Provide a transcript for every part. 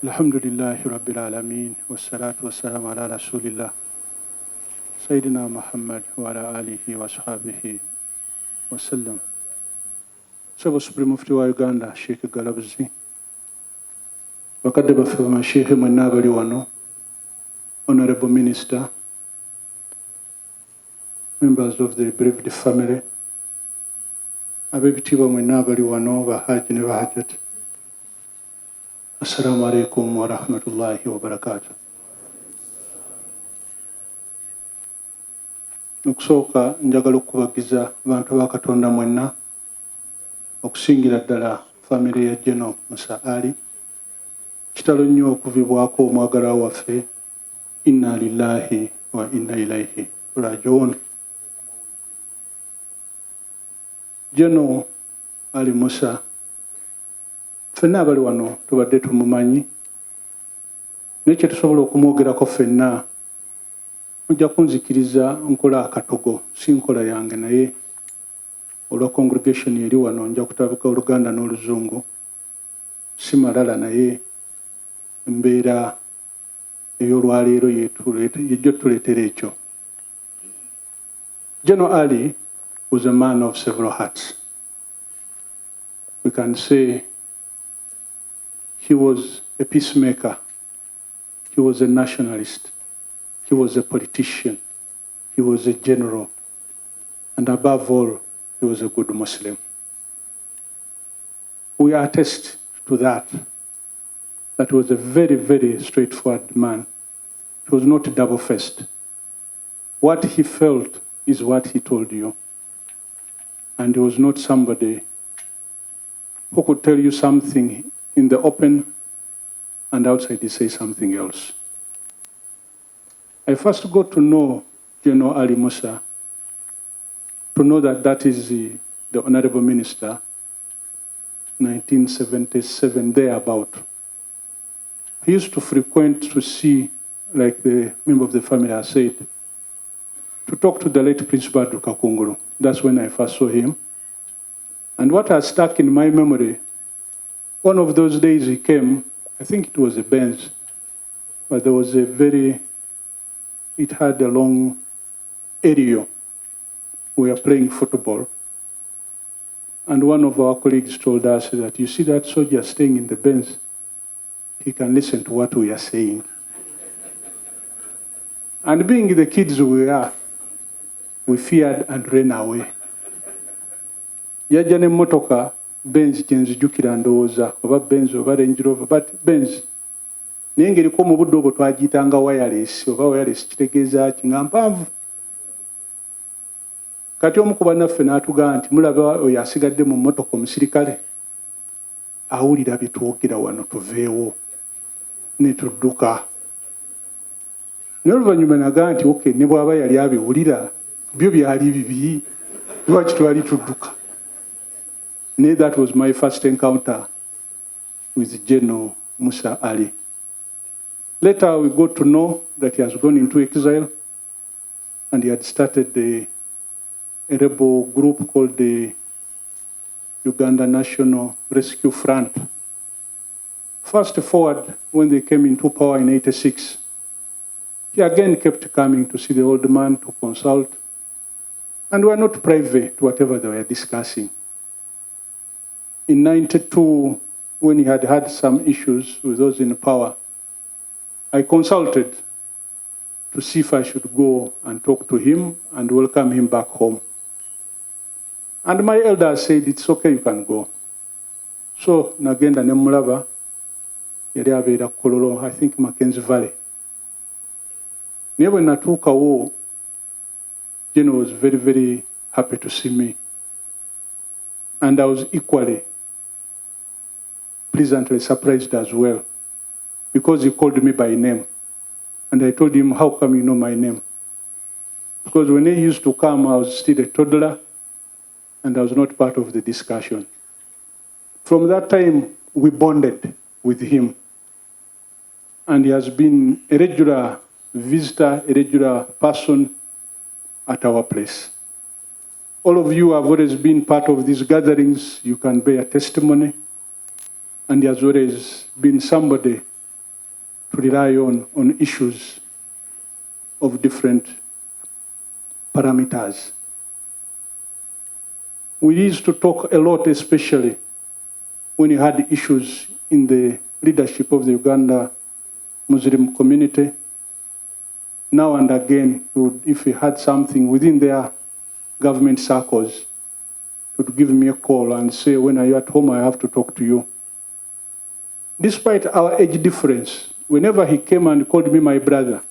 Alhamdulillahi Rabbil Alameen, wassalatu wassalamu ala Rasulillah, Sayyidina Muhammad wa ala alihi wa sahbihi wa sallam. Sabo Supreme Mufti wa Uganda, Sheikh Galabuzi, bakadde baffe bamasheikhe mwenna abali wano, Honorable Minister, members of the bereaved family, ab'ebitiibwa mwenna abali wano, bahaji ne bahajjati. Assalamu alaikum wa rahmatullahi wa barakatuh. Okusooka njagala okubagiza abantu ba Katonda mwenna okusingira ddala family ya Gen.Moses Ali kitalo nnyo okuvibwako omwagalwa waffe. Inna lillahi wa inna ilaihi rajiun. Gen. Ali Musa ffenna abali wano tubadde tumumanyi, naye kye tusobola okumwogerako ffenna mujja kunzikiriza nkola akatogo, si nkola yange, naye olwa congregation eri wano nja kutabika Oluganda n'Oluzungu, si malala naye embeera ey'olwaleero yejjo tuleetera ekyo. Gen. Ali was a man of several hearts. We can say he was a peacemaker, he was a nationalist, he was a politician, he was a general, and above all, he was a good Muslim. We attest to that he was a very, very straightforward man. He was not double-faced. What he felt is what he told you. And he was not somebody who could tell you something in the open and outside he say something else. I first got to know Gen. Ali Musa, to know that is the Honorable Minister, 1977, thereabout. He used to frequent to see, like the member of the family has said, to talk to the late Principal Kakunguru. That's when I first saw him. And what has stuck in my memory, one of those days he came, I think it was a Benz, but there was it had a long aerial. We were playing football. And one of our colleagues told us that, you see that soldier staying in the Benz, he can listen to what we are saying. And being the kids we are, we feared and ran away. Yajja n'emmotoka Benz kye nzijjukira ndowooza, oba Benz oba Range Rover, but Benz. Naye ng'eriko mu budde obwo twagiyitanga wireless, oba wireless kitegeeza ki nga mpanvu. Kati omu ku bannaffe n'atugamba nti mulaba oyo asigadde mu mmotoka omusirikale, awulira bye twogera wano tuveewo, ne tudduka. Naye oluvannyuma nagamba nti okay, ne bw'aba yali abiwulira byo byali bibi, lwaki twali tudduka. That was my first encounter with Gen. Musa Ali. Later we got to know that he has gone into exile and he had started a rebel group called the Uganda National Rescue Front. Fast forward, when they came into power in '86, he again kept coming to see the old man to consult, and were not private to whatever they were discussing. In '92, when he had some issues with those in power, I consulted to see if I should go and talk to him and welcome him back home. And my elders said, it's okay, you can go. So, nagenda ne mulaba, yali abeera Kololo, I think Mackenzie Valley. Naye bwe natuukawo, Gen. was very, very happy to see me. And I was equally pleasantly surprised as well, because he called me by name. And I told him, how come you know my name? Because when he used to come, I was still a toddler, and I was not part of the discussion. From that time, we bonded with him. And he has been a regular visitor, a regular person at our place. All of you have always been part of these gatherings. You can bear testimony. And he has always been somebody to rely on issues of different parameters. We used to talk a lot, especially when you had issues in the leadership of the Uganda Muslim community. Now and again, if you had something within their government circles, he would give me a call and say, when are you at home, I have to talk to you. Despite our age difference, whenever he came and called me my brother,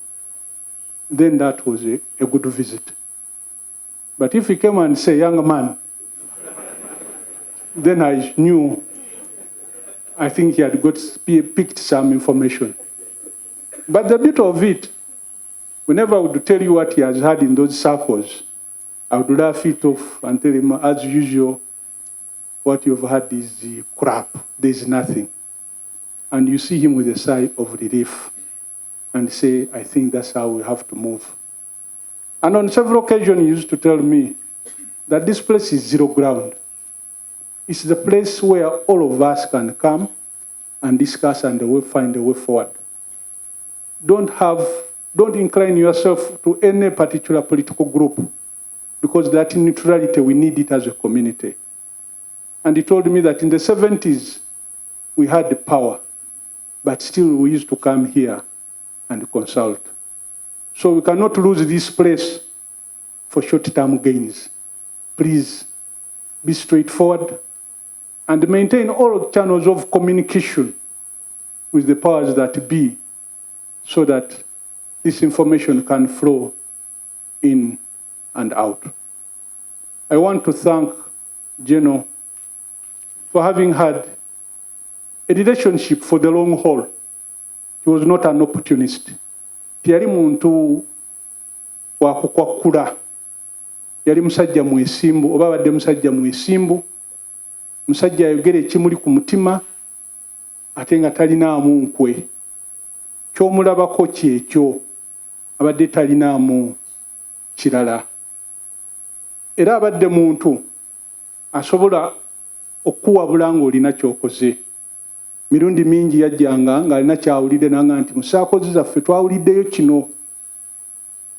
then that was a good visit. But if he came and said, young man, then I knew, I think he had picked some information. But the beauty of it, whenever I would tell you what he has had in those circles, I would laugh it off and tell him, as usual, what you've had is crap, there's nothing. And you see him with a sigh of relief and say, I think that's how we have to move. And on several occasions, he used to tell me that this place is zero ground. It's the place where all of us can come and discuss and find a way forward. Don't incline yourself to any particular political group, because that neutrality, we need it as a community. And he told me that in the 70s, we had the power, but still we used to come here and consult. So we cannot lose this place for short-term gains. Please be straightforward and maintain all channels of communication with the powers that be, so that this information can flow in and out. I want to thank General for having had a relationship for the long haul. He was not an opportunist. Tiyali muntu wa kukwakula. Yali musajja mwesimbu, oba badde musajja mwesimbu, musajja ayogera ekimuli ku mutima, ate nga talinaamu nkwe. Ky'omulabako kyekyo, abadde talinaamu kirala. Era abadde muntu asobola okuwabula ng'olina ky'okoze. Mirundi mingi yajjanga ng'alina kyawulidde nanga nti musaakozi zaffe twawuliddeyo kino.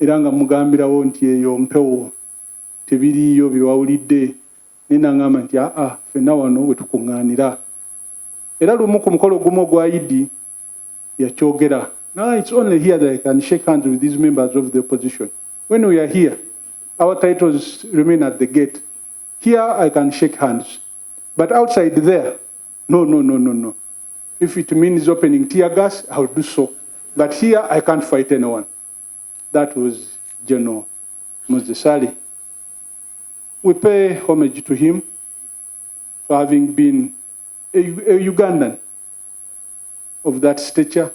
Era nga mugambirawo nti eyo mpewo tebiriiyo bye wawulidde. Ne nangamba nti ffenna wano we tukuŋŋaanira. Era lumu ku mukolo gumu ogwa Idi yakyogera. Now it's only here that I can shake hands with these members of the opposition. When we are here, our titles remain at the gate. Here I can shake hands. But outside there, no. If it means opening tear gas, I'll do so. But here I can't fight anyone. That was Gen.Moses. We pay homage to him for having been a Ugandan of that stature,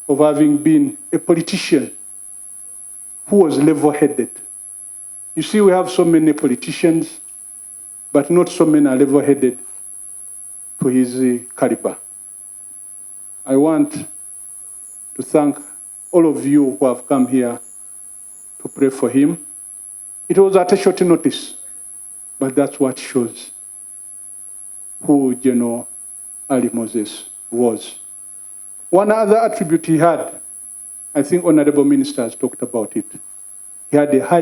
of having been a politician who was level-headed. You see, we have so many politicians, but not so many are level-headed to his caliber. I want to thank all of you who have come here to pray for him. It was at a short notice, but that's what shows who General Moses was. One other attribute he had, I think honorable ministers talked about it. He had a high